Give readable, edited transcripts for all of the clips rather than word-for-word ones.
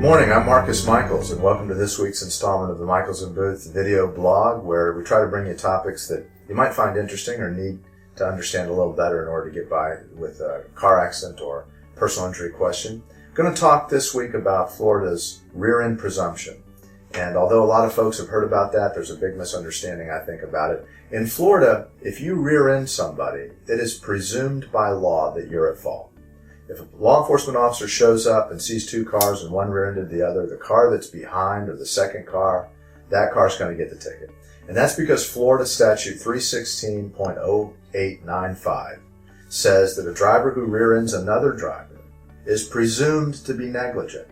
morning, I'm Marcus Michles, and welcome to this week's installment of the Michles and Booth video blog, where we try to bring you topics that you might find interesting or need to understand a little better in order to get by with a car accident or personal injury question. I'm going to talk this week about Florida's rear-end presumption. And although a lot of folks have heard about that, there's a big misunderstanding, I think, about it. In Florida, if you rear-end somebody, it is presumed by law that you're at fault. If a law enforcement officer shows up and sees two cars and one rear-ended the other, the car that's behind or the second car, that car's going to get the ticket. And that's because Florida Statute 316.0895 says that a driver who rear-ends another driver is presumed to be negligent.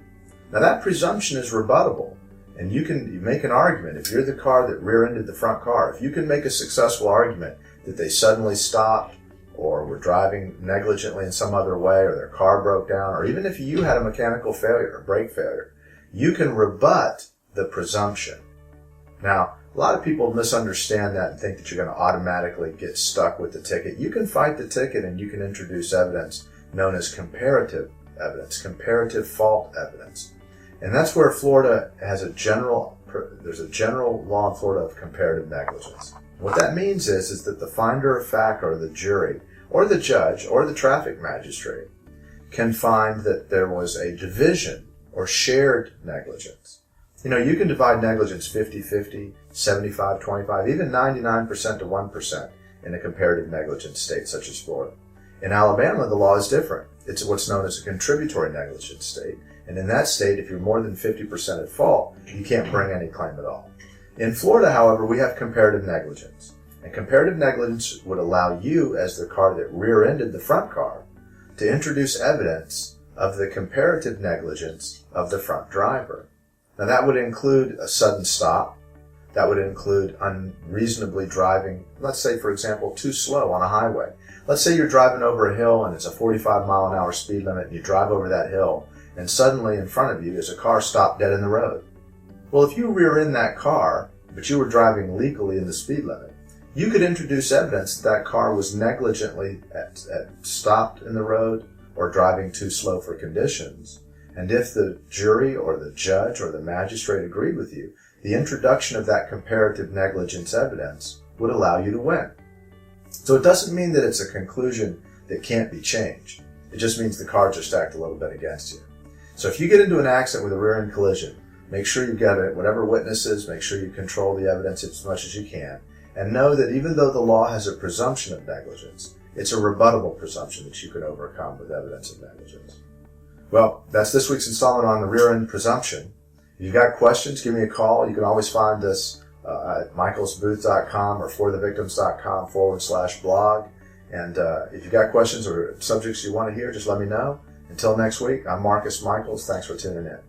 Now that presumption is rebuttable, and you make an argument. If you're the car that rear-ended the front car, if you can make a successful argument that they suddenly stopped, or were driving negligently in some other way, or their car broke down, or even if you had a mechanical failure or brake failure, you can rebut the presumption. Now, a lot of people misunderstand that and think that you're going to automatically get stuck with the ticket. You can fight the ticket and you can introduce evidence known as comparative evidence, comparative fault evidence. And that's where Florida has there's a general law in Florida of comparative negligence. What that means is that the finder of fact, or the jury, or the judge, or the traffic magistrate can find that there was a division or shared negligence. You know, you can divide negligence 50-50, 75-25, even 99% to 1% in a comparative negligence state such as Florida. In Alabama, the law is different. It's what's known as a contributory negligence state. And in that state, if you're more than 50% at fault, you can't bring any claim at all. In Florida, however, we have comparative negligence. And comparative negligence would allow you, as the car that rear-ended the front car, to introduce evidence of the comparative negligence of the front driver. Now that would include a sudden stop. That would include unreasonably driving, let's say, for example, too slow on a highway. Let's say you're driving over a hill and it's a 45-mile-an-hour speed limit, and you drive over that hill, and suddenly in front of you is a car stopped dead in the road. Well, if you rear-end that car, but you were driving legally in the speed limit, you could introduce evidence that car was negligently stopped in the road or driving too slow for conditions. And if the jury or the judge or the magistrate agreed with you, the introduction of that comparative negligence evidence would allow you to win. So it doesn't mean that it's a conclusion that can't be changed. It just means the car just acted a little bit against you. So if you get into an accident with a rear-end collision, make sure you get it, whatever witnesses, make sure you control the evidence as much as you can. And know that even though the law has a presumption of negligence, it's a rebuttable presumption that you can overcome with evidence of negligence. Well, that's this week's installment on the rear-end presumption. If you've got questions, give me a call. You can always find us at michelsbooth.com or forthevictims.com/blog. And if you've got questions or subjects you want to hear, just let me know. Until next week, I'm Marcus Michles. Thanks for tuning in.